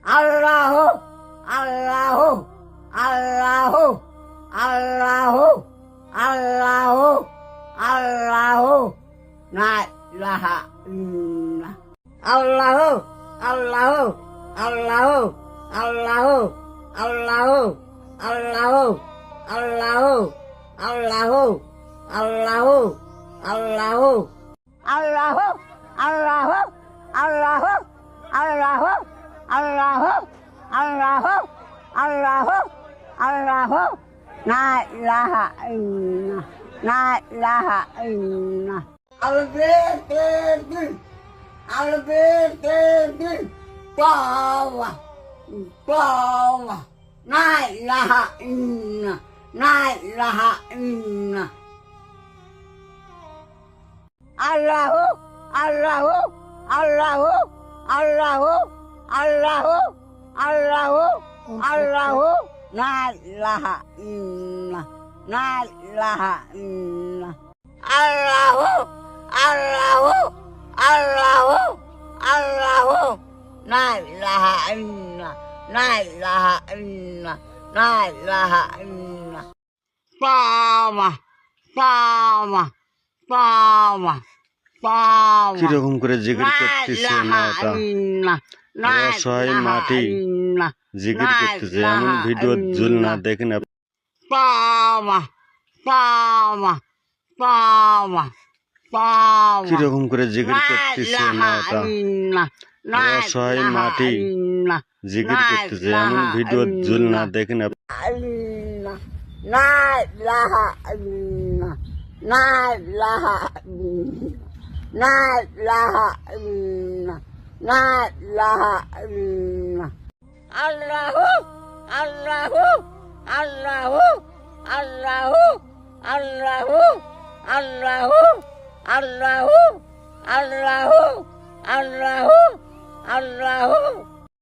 আল্লাহ আল্লাহ আল্লাহ আল্লাহ আল্লাহ আল্লাহ লা ইলাহা ইল্লাল্লাহ আল্লাহ আল্লাহ আল্লাহ আল্লাহ আল্লাহ আল্লাহ আল্লাহ আল্লাহ আল্লাহ আল্লাহ আল্লাহ আল্লাহ আল্লাহ আল্লাহ আল্লাহ আল্লাহ আল্লাহ আল্লাহ লা ইলাহা ইল্লাল্লাহ লা ইলাহা ইল্লাল্লাহ আলবেতেদিন আলবেতেদিন তাওয়া তাওয়া লা ইলাহা ইল্লাল্লাহ লা ইলাহা ইল্লাল্লাহ আল্লাহ আল্লাহ আল্লাহ আল্লাহ আল্লাহ আল্লাহ আল্লাহ লা ইলাহা ইল্লাল্লাহ লা ইলাহা ইল্লাল্লাহ আল্লাহ আল্লাহ আল্লাহ আল্লাহ লা ইলাহা ইল্লাল্লাহ লা ইলাহা ইল্লাল্লাহ লা ইলাহা ইল্লাল্লাহ তাওয়া তাওয়া তাওয়া তাওয়া কিরকম করে জিকির করতেছে মাটা অসহায় মাটি জিকির করতেছে এমন ভিডিও জুল না দেখেন তাওয়া তাওয়া তাওয়া তাওয়া কিরকম করে জিকির করতেছে মাটা অসহায় মাটি জিকির করতেছে এমন ভিডিও জুল না দেখেন আল্লাহ লা ইলাহা ইল্লাল্লাহ লা ইলাহা ইল্লাল্লাহ লা ইলাহা ইল্লাল্লাহ লা ইলাহা ইল্লাল্লাহ আল্লাহ আল্লাহ আল্লাহ আল্লাহ আল্লাহ আল্লাহ আল্লাহ আল্লাহ আল্লাহ আল্লাহ